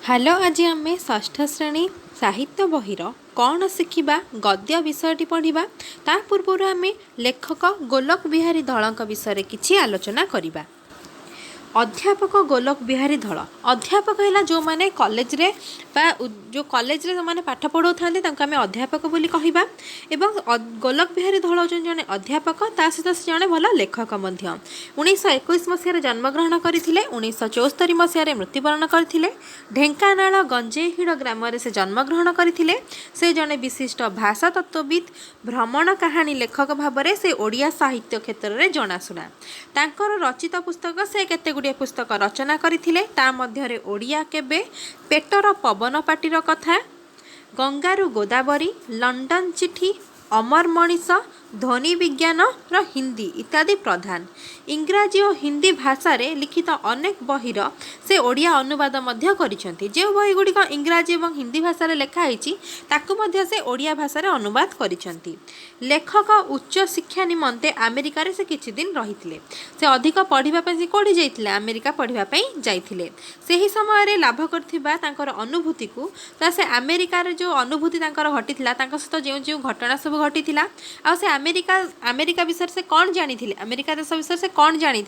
Hello आज आम षष्ठ श्रेणी साहित्य बहिर कौन शिखा गद्य विषयटी पढ़ा ता पूर्व आम लेखक गोलोक बिहारी धल विषय किसी आलोचना करवा। अध्यापक गोलोक बिहारी धल अध्यापक है जो मैंने कॉलेज रे बा जो कॉलेज रे जो मैंने पाठ पढ़ाऊ था आम अध्यापक बोली कहवा। एवं गोलोक बिहारी धल होचन जड़े अध्यापक ता सहित से जड़े भल लेखक 1921 मसीह जन्मग्रहण करते 1974 मसीह मृत्युवरण करते। ढेंकानाल गंजेहिड़ ग्राम से जन्मग्रहण करते। से जड़े विशिष्ट भाषा तत्वविद भ्रमण कहानी लेखक भाव में से ओडिया साहित्य क्षेत्र में जनाशुना। तांकर रचित पुस्तक से केते गुड़िए पुस्तक रचना करथिले ता मध्यरे ओडिया केबे, पेटर पवन पाटीर कथा, गंगारू गोदावरी, लंडन चिठी, अमर मनीष, ध्वनि विज्ञान र हिंदी इत्यादि प्रधान। इंग्राजी और हिंदी भाषा रे लिखित अनेक बहिर से ओडिया अनुवाद मध्य करिसेंती। जे बही गुड़िक इंग्राजी और हिंदी भाषा रे लेखा होईची ताकु मध्य से ओडिया भाषा रे अनुवाद करिसेंती। लेखक उच्च शिक्षा निमंते अमेरिका रे से किछि दिन रहिथिले। से अधिक पढ़िबा पई से कोठी जाइथिले अमेरिका पढ़िबा पई जाइथिले। सेही समय रे लाभ करथिबा तांकर अनुभूति को ता से अमेरिका रे जो अनुभूति तांकर घटिथिला तांकर सहित जे जे घटना सब घटिथिला आ से अमेरिका विषय से कौन जानी अमेरिका देश विषय से कौन जानी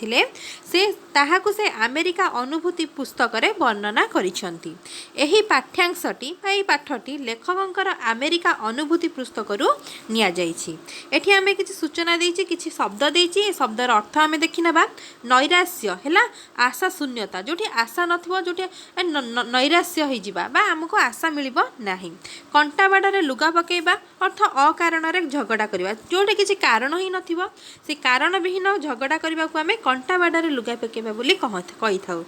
से ताहाकु से अमेरिका अनुभूति पुस्तक रे वर्णना करिसंती। एही पाठ्यांशटी पाठटी लेखकंकर अमेरिका अनुभूति पुस्तक रु निया जाइछि। एठी आमे किछि सूचना देइछि किछि शब्द देइछि। ए शब्दर अर्थ आमे देखि नबा। नैराश्य हैला आशा शून्यता जोठी आशा नथिबो जोठी नैराश्य होई जिबा बा हमको आशा मिलिबो नाही। कंटा बाडरे लुगा पकेबा अर्थ अकारण रे झगड़ा करबा जोटे किसी कारण ही नथिबो से कारण विहीन झगड़ा करबा को आमे कंटा बाडरे लुगा पकेबा बोली कहि थाउ।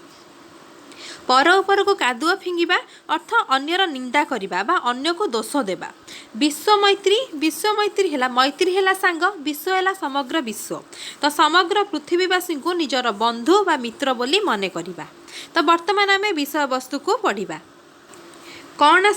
पर ऊपर को कादुआ फिंगिबा अर्थ अन्यर निंदा करबा बा अन्य को दोष देबा। विश्व मैत्री हैला मैत्री हैला सांग विश्व हैला समग्र विश्व तो समग्र पृथ्वीवासी को निजर बंधु बा मित्र बोली मने करबा। तो वर्तमान आमे विषय वस्तु को पढ़िबा। कौन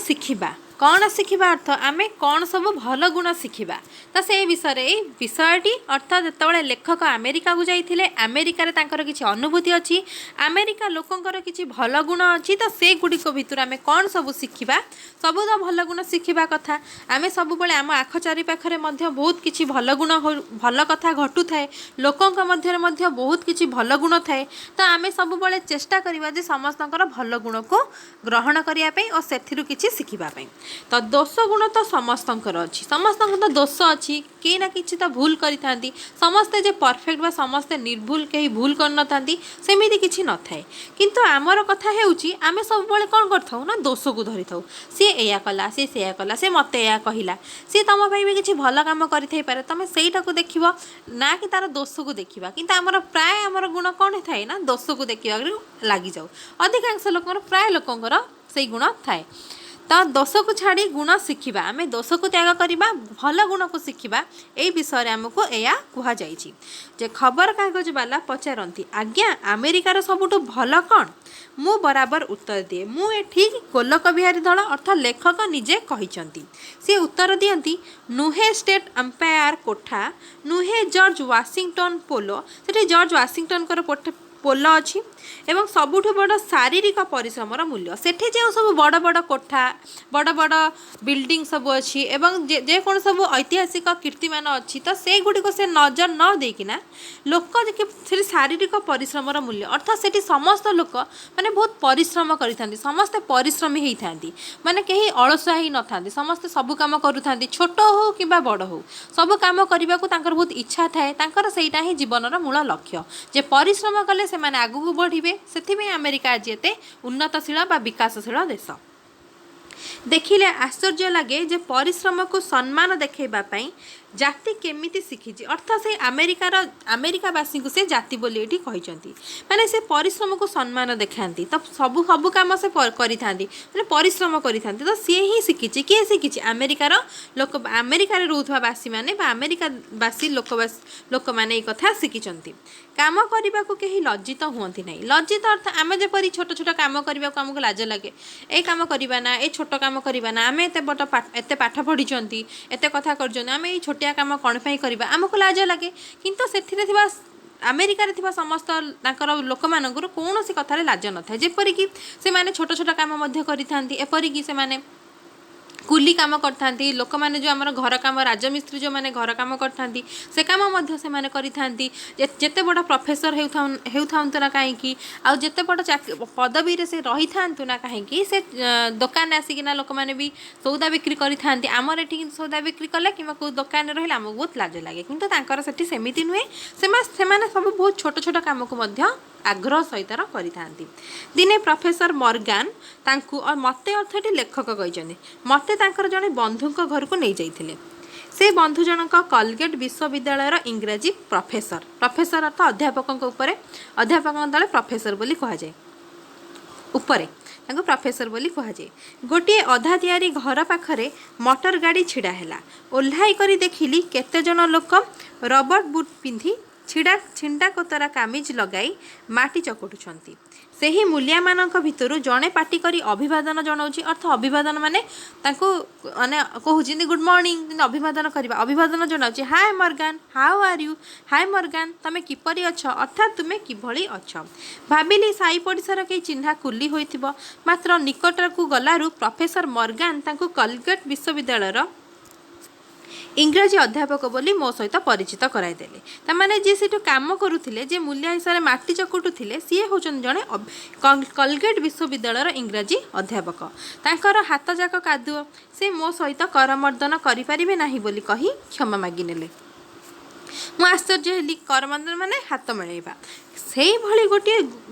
शिखा अर्थ आमे कौन सब भल गुण शिखा। तो से विषयटी अर्थात जिते लेखक अमेरिका को जाइए अमेरिका रे तांकर किछि अनुभूति अच्छी अमेरिका लोकंकर किछि भल गुण अच्छी तो से गुड़िक भितर आमे कौन सब शिखा सब तो भल गुण शिखा कथा। आम सब बेले आम आख चारि पाखरे बहुत किछि भल गुण भल कथा घटू थाए लोकंक मध्य बहुत किछि भल गुण थाए। तो आम सब बेले चेष्टा करिबा जे समस्तंकर भल गुण को ग्रहण करिया पई और सेथिरु किछि शिखिबा पई। तो दोष गुण तो समस्तंकर अच्छी समस्त तो दोष अच्छी कई ना कि तो भूल करी समस्ते जे परफेक्ट बा समस्ते निर्भूल कहीं भूल कर सेमिति किछि न थाए। किंतु आमर कथा हेउची आमे सब बेले कोन करथौ ना दोष को धरि थाउ। सी एया कला सी सेया कला से मते एया कहिला सी तम पई भी किछि भल काम करि थाई पारे तमे सेईटा को देखिबो ना कि तार दोष को देखिबा। किंतु आमर प्राय आमर गुण कोन थाए ना दोष को देखिबा लागि जाऊ। अधिकांश लोकर प्राय लोकंकर सेई गुण थाए। तो दोष को छाड़ी गुण शिखा आम दोष को त्याग करवा भल गुण को शिखा यही विषय आमको या कह जे खबर कागज वाला पचारती आज्ञा अमेरिकार सबुठ भल कौन मु बराबर उत्तर दिए मु ठीक गोलोक बिहारी धल अर्थात लेखक निजे कहते सी उत्तर दियंती नुहे स्टेट अंपायर कोठा नुहे जॉर्ज वाशिंगटन पोलो से जॉर्ज वाशिंगटन पोल अच्छी एवं सबुठ बड़ शारीरिक परिश्रम मूल्य सेठी जो सब बड़ बड़ कोठा बड़ बड़ बिल्डिंग सब अच्छी एवं जे कौन सब ऐतिहासिक कीर्तिमान अच्छी तो से गुड़ी को से नजर न देकिना लोक से शारीरिक परिश्रम मूल्य अर्थात से समस्त लोक माने बहुत परिश्रम करि समस्ते परिश्रमी होता माने कहीं अलसुआ ही न था समस्ते सब कम करूँ छोट हो कि बड़ हो सब कम करने को बहुत इच्छा थाए सेटा ही जीवन मूल लक्ष्य जे परिश्रम कले से माने आगू बढ़े से अमेरिका आज एते उन्नतशील बा विकासशील देश। देखिले आश्चर्य लगे जे परिश्रम को सम्मान देखैबा पई जाति केमिति शिखिछि अर्थात से अमेरिकावासी को से जाति बोली एठी कहिसंती माने से परिश्रम को सम्मान देखांती तो सब काम से करिथांती माने परिश्रम करिथांती तो सी ही शिखिछि के शिखिछि अमेरिकार लोक अमेरिका रहउथवा वासी माने बा अमेरिकावासी लोक माने ए कथा शिखिचंती। काम करने को कहीं लज्जित हुअंती नहीं लज्जित अर्थ आम जेपरी छोट छोट काम करने को आमको लाज लगे ए काम करवा ना ए छोट काम करवा ना आम एत पाठ पढ़ी एत कथा कर आम ये छोटिया काम कौन करवा आमको लाज लगे किंतु से अमेरिकार थिबा समस्त तांकर लोक मानकर कौनसी कथार लाज न थाए जेपरिक से माने छोट छोट काम मध्य करिथांती एपरिक से माने कुली काम करथांती लोक माने जो आमर घर काम राजमिस्त्री जो माने घर काम करथांती से काम मध्य से माने करिथांती जेते बड़ प्रोफेसर हेउथांतु ना काहेकि आ जेते बड़ पदवी रे से रही थांतु ना काहेकि से दुकान आसिकिना लोक माने भी सौदा बिक्री करिथांती आमर एठी सौदा बिक्री कले किंबा को दुकान रहिला हमको बहुत लाज लागे किंतु तांकर सेठी सेमिति नुहे सेमाने सब बहुत छोट छोट काम को मध्य आग्रह सहित करिथांती दिने प्रोफेसर मॉर्गन तांकु और मते अर्थटी लेखक कहिसंती मते तांकर जने बंधुक घर को नहीं जाइथिले से बंधु जनक कलगेट विश्वविद्यालय इंग्राजी प्रोफेसर अर्थ अध्यापक उपरे अध्यापक तले प्रोफेसर बोली कहा जाए उपरे तांको प्रोफेसर बोली कहा जाए गोटे अधा तैयारी घर पाखरे मोटर गाड़ी छिड़ा हैला ओल्हाई करी देखिली केते जन लोक रबर बूट पिंधि छिंडा कोतरा कामिज लगाई माटी चकुटुछंती सेही मूलिया मानक भितरु जणे पाटी करी अभिवादन जनाउछि अर्थ अभिवादन माने तांको माने कहउछि गुड मॉर्निंग अभिवादन करबा अभिवादन जनाउछि hi Morgan how are you hi Morgan तमे किपरि अछ अर्थात तुमे किभଳି अछ भाबिली साई पडिसर के चिन्हा कुली होइथिबो मात्र निकटर को गलारु प्रोफेसर मॉर्गन तांको कलगेट विश्वविद्यालय इंग्राजी अध्यापक बोली मो सहित परिचित कराइदेले तामाने जे सेठु काम करुथिले जे मूल्य हिसाब से माटी चकुटुथिले सी होचन जणे कलगेट विश्वविद्यालय इंग्राजी अध्यापक तांकर हाथ जाक कादुଅ से मो सहित करमर्दन करि परिबे नाही बोली कही क्षमा मागी नेले मु आश्चर्य हेली करमर्दन माने हाथ मिलेबा से भली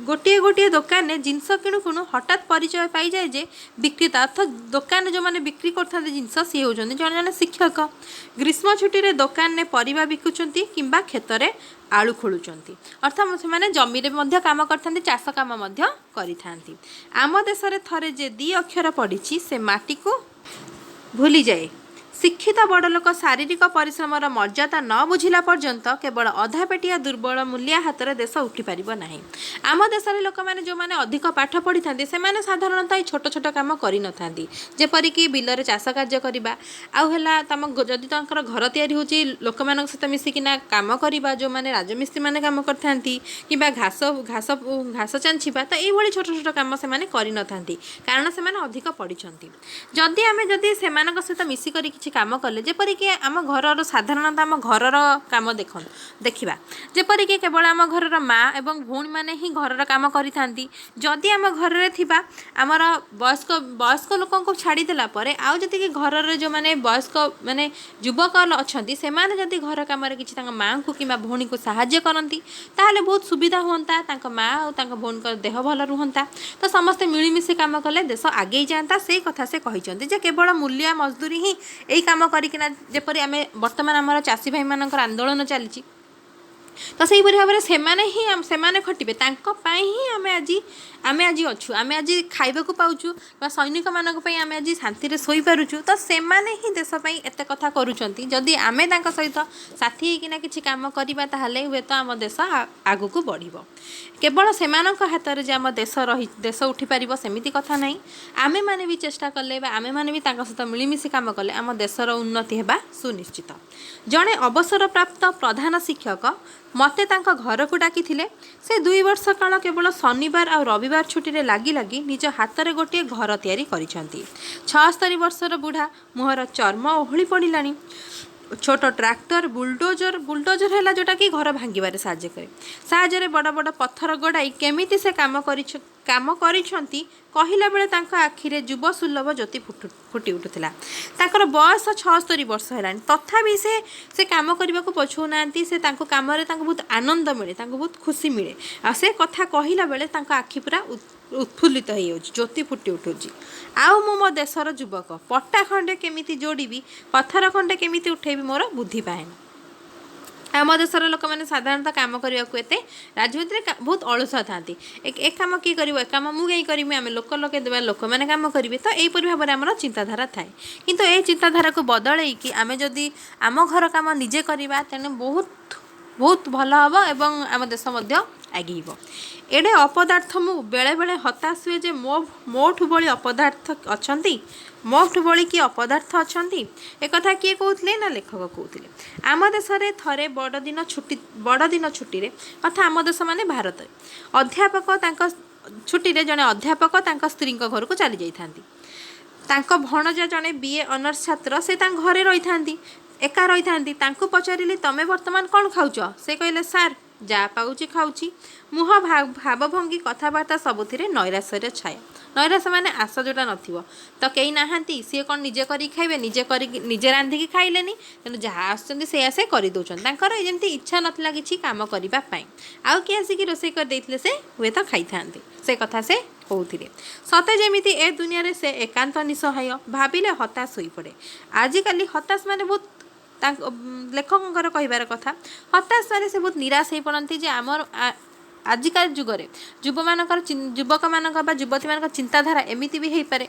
गोटे दुकान में जिनस किणु किणु हठात परिचय पाई जाए जे विक्रेता अर्थात दुकान जो मैंने बिक्री करते जिनस सी होती जन जन शिक्षक ग्रीष्म छुट्टी रे दुकान में परिबा बिकुचंती किंबा खेत रे आलू खोलुचंती अर्थात से जमी रे काम करथांती चाष काम करिथांती आम देश रे थरे जे दी अक्षर पड़ी से माटी को भूली जाए शिक्षित बड़ लोक शारीरिक परिश्रम मर्यादा न बुझिला पर्यंत केवल अधा पेटिया दुर्बल मूल्य हाथ में देश उठी पार ना आम देश लोक मैंने जो मैंने अधिक पाठ पढ़ी था से साधारणतः छोट छोट कम करपरिक बिलरे चाष कार्य करवा आउला तुम जदि घर तैयारी होची लोक मान सहित मिसिकिना काम करवा जो मैंने राजमिस्त्री मैंने काम करथांती कि घास घास घास चांछिबा तो ये छोट छोट कम से कारण से अधिक पढ़ी जदि आम जदि से सहित मिसिक काम कले जेपरिक आम घर साधारणतः आम घर काम देखा जेपरिक केवल आम घर माँ एवं भौणी मैंने ही घर काम करी जदि आम घर आमर वयस्क वयस्क लोक छाड़देला आउ जी घर जो मैंने वयस्क माने युवक अच्छा से जदि घर कम कि माँ को कि भौणी को साहाय्य करती ताहले बहुत सुविधा होता माँ और भौणी देह भल रुहता तो समस्ते मिलमिशि काम कले देश आगे जाता से कथा से कहते केवल मूल्य मजदूरी ही यही काम करिकिना जेपरि आमे वर्तमान आमर चाषी भाई मानकर आंदोलन चली तो सही भाव में से खटिबे ही आमे आज अच्छु आमे आज खाइबा को पाउछु सैनिक मानक पई आमे आज शांति रे सोई पारुछु तो से ही देश पई एते कथा करूछंती जदि आमे तांका सहित साथी होकिना किछि काम करिबा ताहले हुए तो आम देश आगु को बढ़िबो केवल सेमानक हाथ रे जे आम देश उठी पारिबो सेमिति कथा नहीं आमे माने भी चेष्टा कले आमे माने भी तांका सहित मिलिमिशि काम कले आम देशर उन्नति हेबा सुनिश्चित जड़े अवसर प्राप्त प्रधान शिक्षक मते तांका घर को डाकी से 2 वर्ष काल केवल शनिवार और रविवार छुट्टी रे लागी लागी निज हाथ में गोटे घर तैयारी करिसेंती 76 वर्षर बुढ़ा मुहर चर्म ओहली पड़ानी छोट ट्रैक्टर बुलडोजर है जोटा कि घर भांगीबारे साहाय्य बड़ बड़ पत्थर गड़ाई केमिति से काम करिसेंती कहला बेले तांका आखिरे युव सुलभ ज्योति फुटी उठुला तांकर बयस 76 वर्ष है तथापि से काम करने को पछुना से काम बहुत आनंद मिले बहुत खुशी मिले आ से कथा कहला बेले तांका आखि पूरा उत्फुल्लित हो ज्योति फुटी उठुची आउ मो देशर युवक पट्टा खंडे केमिति जोड़बी पत्थर खंडे केमिति उठेबी मोर बुद्धि पाएना आम देशर लोक मैंने साधारणतः काम करने को एते राजनीति बहुत अलसुआ था एक काम किए कर काम मुझे करी आम लोक लगे देवा लोक मैंने काम करेंगे तो यहीपर भाव में आम चिंताधारा थाए किंतु ये चिंताधारा को बदल कि आम जदि आम घर काम निजे करवा तेने बहुत बहुत भल हम एवं आम देश आगेब। एडे अपदार्थ मु बेले बेले हताश हुए जे मोठु बड़ी अपदार्थ अछंती, मोठु बड़ी कि अपदार्थ अछंती। एक कथा किए कहते ना लेखक कहते आम देश में थरे बड़ दिन छुट्टी रे कथा आम देश माने भारत अध्यापक तांका छुट्टी रे जने अध्यापक तांका स्त्री घर को चली जाइथांती। तांको भणजा जने बीए ऑनर्स छात्र से घरे रही था एका रही था पचारि तमें बर्तमान कौन खाऊच से कहले सार जा पाऊँ खाऊँ मुह भावभंगी कथबार्ता सबुथिरे नैराश्य छाया। नैराश्य माने आशा जोटा नथिबो तो कई नाहांती सी कौन निजे करी खाइबे निजे रांधिकी खाइलेनी तेणु जहाँ आसुचंदी से आसे करि दउछन तांकर जेमती इच्छा नथला किछि काम करिबा पई आउ कि आसिकी रोषेई कर देइथिले से हुए तो खाई थांते से कथा से कहते सते जेमिति ए दुनिया रे से एकांत निसहाय भाविले हताश होई पड़े। आजिकल हताश माने बहुत लेखकर कहबार कथा हताश माने से बहुत निराश हो पड़ती जे आमर आजिकल जुगरे युवक मान युवती मान चिंताधारा एमती भी हो पारे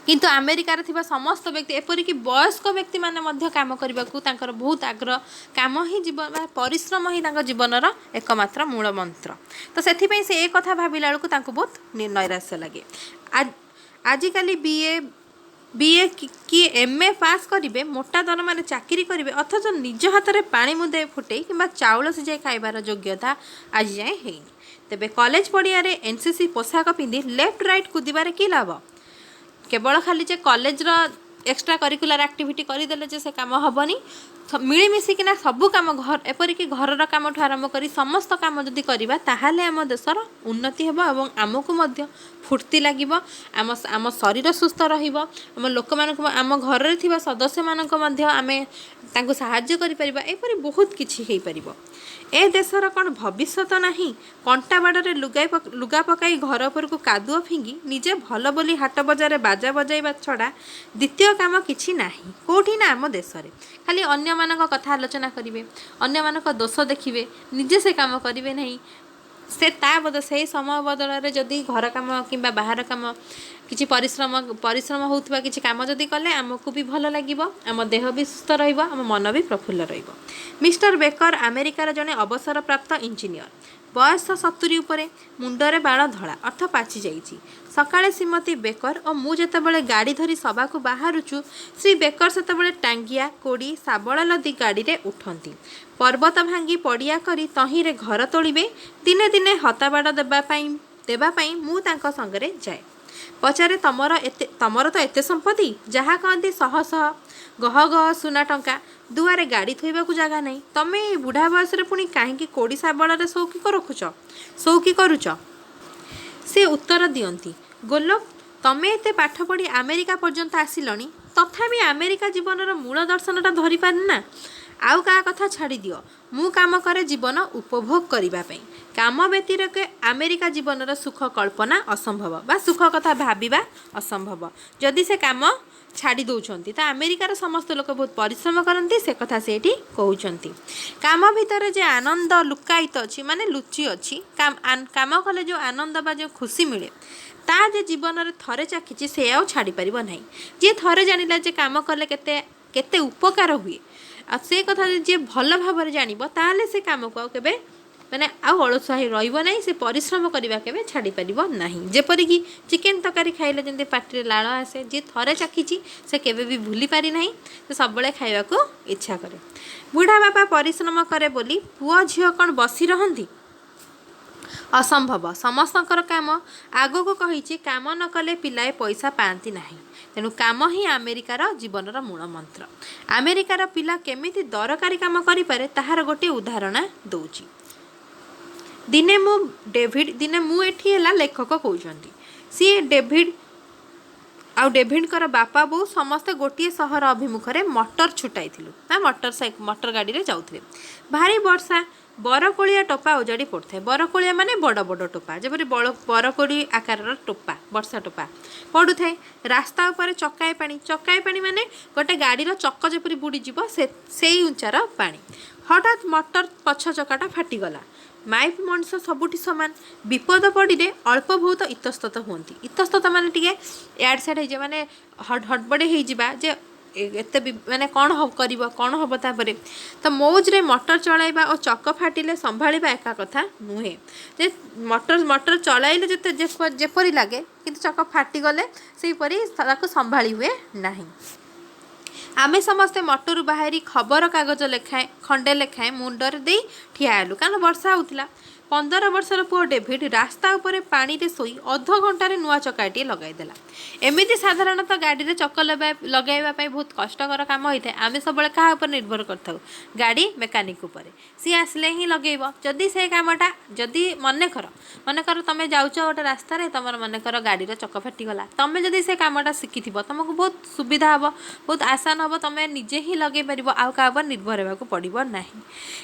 किंतु अमेरिकार थिबा समस्त व्यक्ति एपरिक वयस्क व्यक्ति माने मध्य काम करने को बहुत आग्रह काम ही जीवन परिश्रम ही जीवनर एकमात्र मूल मंत्र तो से एक कथा भाविला बेलू बहुत नैराश्य लगे। आजिकल बीए कि एमए पास करेंगे मोटा दर मैंने चाकरी करेंगे अथच निज हाथ में पानी मुदे फुटे कि चाउल सिझाई खाइबार योग्यता आज जाए है। तेबे कॉलेज पड़िया एनसीसी पोशाक पिंधि लेफ्ट राइट कूदबार कि लाभ केवल खाली जे कॉलेज एक्स्ट्रा करिकुलर एक्टिविटी करदेले जे से काम हेनी मिलमिशिकिना सबू कम घर एपरिक घर कम आरंभ कर समस्त कम जदि करवा ताहाले आम देशर उन्नति हेबो एवं आमको मध्य फुर्ती लगिब आम शरीर सुस्थ रहिबो आम लोक मान आम घर थिबा सदस्य मानक मध्य आमे तांको सहाय्य करि परिबा एपरि बहुत किछि हेई परिबो। ए देशर कौन भविष्य नहीं कंटा बाड़े लुगा पकाई घर पर को कादुआ फिंगी निजे भल बोली हाट बजार बाजा बजाइबा छड़ा द्वितीय काम किछि नाही कोठी ना आम देश रे खाली अन्य मानक कथा आलोचना करिवे अन्य मानक दोष देखिवे निजे से काम करिवे नहीं से समय बदल जदि घर काम कि बाहर काम किसी परिश्रम होउथबा किसी काम जदि कले आमको भी भल लगिब आम देह भी सुस्थ रहिबो आम मन भी प्रफुल्ल रहिबो। मिस्टर बेकर अमेरिकार जने अवसर प्राप्त इंजीनियर बयस 70 उपरे मुंडरे बाल धड़ा अर्थ पाची जाइछि। सकाळे श्रीमती बेकर और मु जेतेबेले गाड़ी धरी सभा को बाहरुचु श्री बेकर सेतेबेले टांगिया कोड़ी साबळ लदी गाड़ी रे उठंती पर्वत भांगी पड़िया करी तहिरे घर तोलिबे दिने दिने हताबाड़ देवाई मु तांको संगरे जाए पचारे तमर तो एते संपत्ति जहाँ कहती शह शह गह गह सुना टंका दुआरे गाड़ी थोइबाकू जगह नहीं तमे बुढ़ा बयस पुणी कहीं कोड़ी साबଳରେ सौकी करुच से उत्तर दियंती गोलोक तमे एते पाठ पढ़ी अमेरिका पर्यंत आसिलनी तथापि अमेरिका जीवनर मूल दर्शनटा धरी पारना आउ का कथा छाड़ी दियो मु काम करे जीवन उपभोग करने काम व्यतिरेक अमेरिका जीवनर सुख कल्पना असंभव बा सुख कथा भाविबा असंभव जदि से काम छाड़ी दौरान तो अमेरिकार समस्त लोक बहुत परिश्रम करती से कथा से कहते काम भितर जे आनंद लुकायित अच्छी माने लुचि अच्छी काम कले जो आनंद बा जो खुशी मिले ता जे जीवन में थरे चाखी से आउ छाड़ी पारिबो नहीं जी थरे जानिला जे काम कले केते केते उपकार हुए आ से कथा जे भल भाव जानिबो ताले से काम को केबे माने आउ अलसुआ रहिबो नहीं से परिश्रम करबा केबे छाड़ी पारिबो नहीं। जेपरि कि चिकेन तकारी खाइले जंते पाटी लाळ आसे जे थरे चाखीची से केबे भी भूली पारि नहीं से सब बळे खाइबा को इच्छा करे। बुढ़ा बापा परिश्रम करे बोली पुआ झियो कोन बसी रहंती असंभव समस्तकर काम आगो को कहिछि काम न कले पिलाए पैसा पाती नहीं तेणु काम ही अमेरिकार जीवनर मूल मंत्र। अमेरिकार पिला केमिति दरकारी काम करिपारे ताहार गोटे उदाहरण दउछि। दिने मु एठी हैला लेखक कहउछंती सी डेविड आउ डेविडकर बापा बो समस्त गोटे सहर अभिमुखरे मटर छुटाइथिलु ना मटर गाड़ी रे जाउथिले भारी वर्षा बरकोलिया टोपा उजाड़ी पड़ता है बरकोलिया माने बड़ बड़ टोपा जबरी बरकोली आकार टोपा वर्षा टोपा पड़ू थाए रास्ता उपर चकाए पानी माने गोटे गाड़ी चक जपरी बुड़ी जीव से उंचार पानी हठात मटर पछ चकाटा फाटीगला माइप मनुष सबुठी सामान विपद पड़े अल्प बहुत इतस्तत हुंती इतस्तत माने टिके याड साइड हो माने हड़बड़े हो जे एते माने कौन करिबो कौन हबो तापरे। तो मौजरे मोटर चलाइबा और चक फाटिले संभाळिबा एका कथा नुहे। जे मोटर चलाइले जते जेपरि लागे किंतु चक फाटी गले सेहीपरि ताको संभाळी हुए नाही। आमे समस्ते मटरू बाहरी खबर कागज लेखाएं खंडे लेखाएं मुंडर दे ठिया हेलु कारण वर्षा होउथिला। 15 वर्षर पुओ डेभिड रास्ता उपरे पानी रे सोई अध घंटारे नुआ चकाटी लगाइदेला। एमिति साधारणतः गाड़ी रे चक लगाइबा पई बहुत कष्टकर काम होइथे। आमे सबले कहा उपर निर्भर करथाउ गाड़ी मेकानिक उपरे सी आसले ही लगेइबो। जदि से कामटा जदि मने कर तमे जाउछ गोटे रास्ता रे तमर मने कर गाड़ी रे चक फाटी गला तमे जदि से कामटा शिखिथिबो तुमको बहुत सुविधा हबो बहुत आसान हबो तमे निजे ही लगे परिबो आउ का उपर निर्भर हेबाको पड़िबो नाही।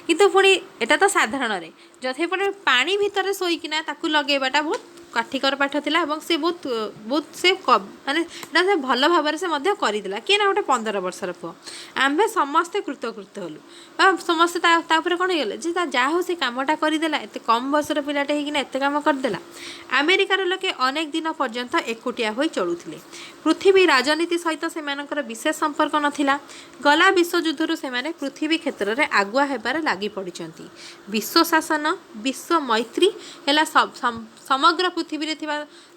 किंतु पुणी एटा तो साधारण रे जथे पड़े पानी भितर सोईकिना ताकू लगेबाटा बहुत काठिकर पाठ थिला एवं से बहुत बहुत से माने से भल भाव से मध्य करदेला किए ना गोटे 15 वर्षर पुओ। आम्भे समस्ते कृतकृत्य हलु समस्ते तापर कौन होगले जे जा हो से कामटा करदेला एत कम बयसर पिलाटे होकिना एत काम करदेला। अमेरिकार लोके अनेक दिन पर्यंत एकुटिया होई चलुथिले। पृथ्वी राजनीति सहित सेमानकर विशेष संपर्क नथिला। गला विश्वयुद्धरु सेमाने पृथ्वी क्षेत्र में आगुआ हेबार लागी पड़िचंती। विश्व शासन विश्व मैत्री हैला समग्र पृथ्वी रे थिबा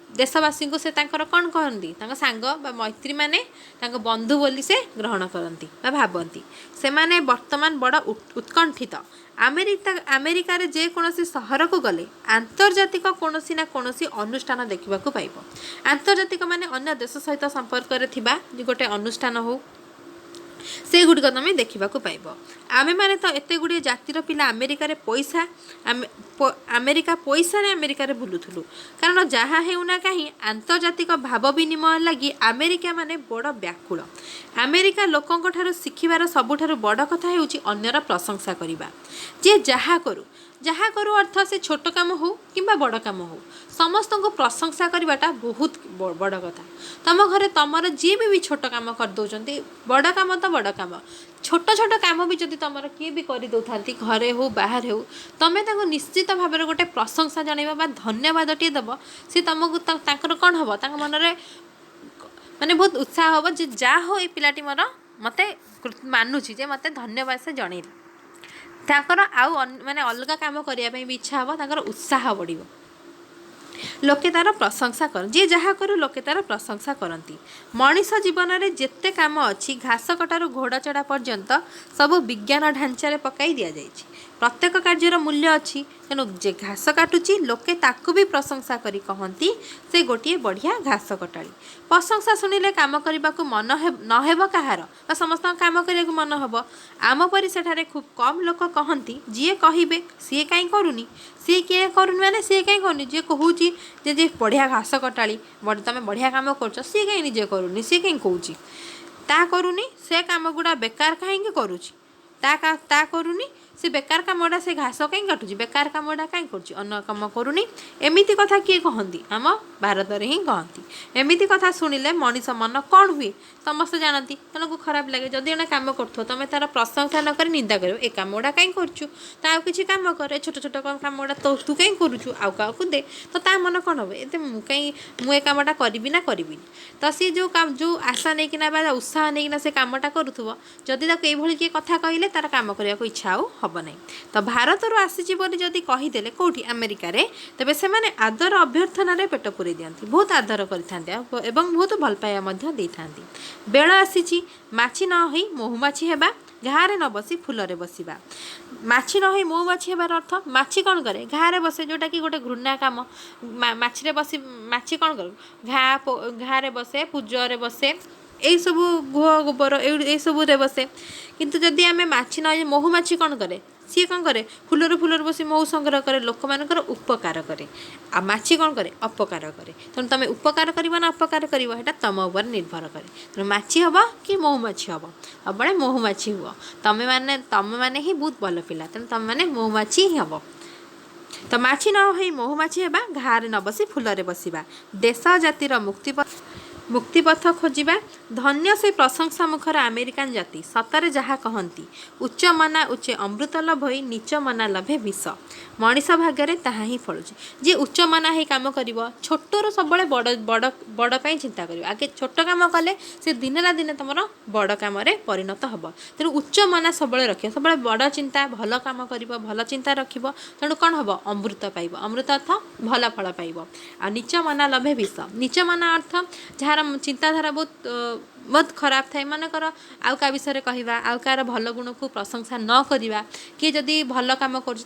देशवासी को से तांकर कौन कहती सांग बा मैत्री माने तांको बंधु बोली से ग्रहण करती भावती। से माने वर्तमान बड़ उत्कंठित अमेरिका रे जे कोनोसी सहर को गले आंतर्जातिक कोनोसी ना कोनोसी अनुष्ठान देखा पाइब। आंतर्जातिक माने अन्य देश सहित संपर्क रे थिबा गोटे अनुष्ठान हो से गुड़िक तुम देखा पाइब। आमे माने तो एते गुड़िए जातिर पिला अमेरिका रे पैसा अमेरिका पैसा रे अमेरिका रे बुलुथुलु कारण जहाँ हेउना कहीं आंतर्जातिक भाव विनिमय लगी अमेरिका माने बड़ व्याकुल। अमेरिका लोकंक ठारू शिखिबार सबुठारू बड़ कथा हेउची अन्यर प्रशंसा करिबा। जे जहाँ करू अर्थ से छोट काम हो किंबा बड़ काम हो समस्त को प्रशंसा करवाटा बहुत बड़ कथा। तुम घरे तुमर जी भी छोट काम कर दौरान बड़ काम तो बड़ काम छोट छोट काम भी जदि तुम किए भी कर दौरान घरे हो बाहर हो तुम्हें निश्चित भाव में गोटे प्रशंसा जनइबा धन्यवाद टे दब सी तुमको कौन हम तक मन में माने बहुत उत्साह हम जे जा हो ये पिलाटी मोर मत मानुची जे मत धन्यवाद से जनइला ताकर आउ माने अलग काम करने भी इच्छा हम ताकर उत्साह बढ़ लोके तार प्रशंसा कर जी जहाँ करू लोके तार प्रशंसा करती। मनीष जीवन में जेते काम अच्छी घास कटारू घोड़ा चढ़ा पर्यंत सबू विज्ञान ढांचारे पकाई दि जाए। प्रत्येक कार्यर मूल्य अच्छी तेणु जे घास काटुची लोके ताकू भी प्रशंसा करी कहती से गोटे बढ़िया घास कटाड़ी। प्रशंसा शुणिले काम करने को मन नहेब कहार समस्त काम करने को मन हम आम परी सेठारे खूब कम लोक कहती जी कहे सी कहीं करूनी सी किए करूनी मैंने सी कहीं करूनी जी कहूँ जे बढ़िया घास कटाड़ी तुम बढ़िया कम कर सी कहीं निजे करूनी सी कहीं कौच ता करूनी से कम गुड़ा बेकार कहीं करुँच ता करूनी से बेकार कामटा से घास कहीं काटुची बेकार कामटा कहीं कर कम करूनी एमिति कथा किए कहती आम भारत में ही कहती। एमिति कथा शुणिले मनीष मन कौन हुए समस्त जानती तेणु खराब लगे जदि जड़े कम कर तुम तार प्रशंसा न कर निंदा कर ए कामटा कहीं करूँ ता किसी कम कर छोट छोट कामटा तो तू कहीं करूँ आउ क्या दे तो ता मन कौन हम ये कहीं मुझे कामटा करी ना करी तो सी जो जो आशा नहीं कि उत्साह नहीं से कामटा करूँ जदि ये किए कथा कहले तार काम करने को इच्छा हम नहीं। तो भारत रू आसी जदि कहीदे कौटी अमेरिका रे तेबे से माने आदर अभ्यर्थन पेट पूरे दिखती बहुत आदर करते बहुत भल पाइबा देते। बेल आसी माछी न होई महुमाछी हेबा घारे न बसी फूलरे बसिबा। माछी न होई महुमाछी हेबार अर्थ माछी कौन करे घारे बसे जोटा कि गोटे घृणा काम माछी बसी माछी कौन कर घारे बसे पूजरे बसे यही सब गुह गोबर ये सब बसे। किंतु जदि आम माछी न महुमाछी कौन करे सी कौन करे फूलर बसी महू संग्रह करे लोक मानकर उपकार करे आ माछी कौन करे अपकार करे तेणु तुम उपकार कर ना अपकार कर तुम उपर निर्भर करे तेणु माछी हम कि महुमाछी हम सबले महुमाछी हुआ तुम मैंने ही बहुत भल पिला तेणु तुम मैंने महुमाछी ही हम। तो माछी न हो महुमाछी हेबा घारे न बसी फूलरे बसिबा देश जातिर मुक्तिपथ खोजिबा ଧନ୍ୟ ସେ ପ୍ରଶଂସା ମୁଖର ଆମେରିକାନ୍ ଜାତି ସତରେ ଯାହା କହନ୍ତି ଉଚ୍ଚ ମନା ଉଚ୍ଚେ ଅମୃତ ଲୋଭ ହୋଇ ନିଚ ମନା ଲୋଭେ ବିଷ। ମଣିଷ ଭାଗ୍ୟରେ ତାହା ହିଁ ଫଳୁଛି। ଯିଏ ଉଚ୍ଚ ମନା ହେଇ କାମ କରିବ ଛୋଟରୁ ସବୁବେଳେ ବଡ଼ ବଡ଼ ବଡ଼ ପାଇଁ ଚିନ୍ତା କରିବ। ଆଗେ ଛୋଟ କାମ କଲେ ସେ ଦିନେ ନା ଦିନେ ତୁମର ବଡ଼ କାମରେ ପରିଣତ ହେବ। ତେଣୁ ଉଚ୍ଚ ମନା ସବୁବେଳେ ରଖିବ, ସବୁବେଳେ ବଡ଼ ଚିନ୍ତା, ଭଲ କାମ କରିବ, ଭଲ ଚିନ୍ତା ରଖିବ। ତେଣୁ କ'ଣ ହେବ? ଅମୃତ ପାଇବ। ଅମୃତ ଅର୍ଥ ଭଲ ଫଳ ପାଇବ। ଆଉ ନିଚ ମନା ଲୋଭେ ବିଷ। ନିଚ ମନା ଅର୍ଥ ଯାହାର ଚିନ୍ତାଧାରା ବହୁତ ଖରାପ ଥାଏ। ମନେକର ଆଉ କାହା ବିଷୟରେ କହିବା, ଆଉ କାହାର ଭଲ ଗୁଣକୁ ପ୍ରଶଂସା ନ କରିବା, କିଏ ଯଦି ଭଲ କାମ କରୁଛି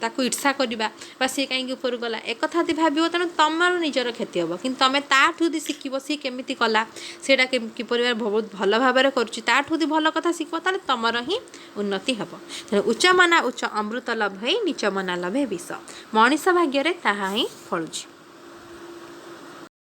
ତାକୁ ଇର୍ଷା କରିବା ବା ସିଏ କାହିଁକି ଉପରକୁ ଗଲା ଏକଥା ଯଦି ଭାବିବ ତେଣୁ ତୁମର ନିଜର କ୍ଷତି ହେବ। କିନ୍ତୁ ତୁମେ ତାଠୁ ଯଦି ଶିଖିବ ସିଏ କେମିତି କଲା, ସେଇଟା କିପରି ବହୁତ ଭଲ ଭାବରେ କରୁଛି, ତାଠୁ ଯଦି ଭଲ କଥା ଶିଖିବ ତାହେଲେ ତୁମର ହିଁ ଉନ୍ନତି ହେବ। ତେଣୁ ଉଚ୍ଚ ମନା ଉଚ୍ଚ ଅମୃତ ଲୋଭ ହୋଇ ନିଚ ମନା ଲୋଭେ ବିଷ। ମଣିଷ ଭାଗ୍ୟରେ ତାହା ହିଁ ଫଳୁଛି।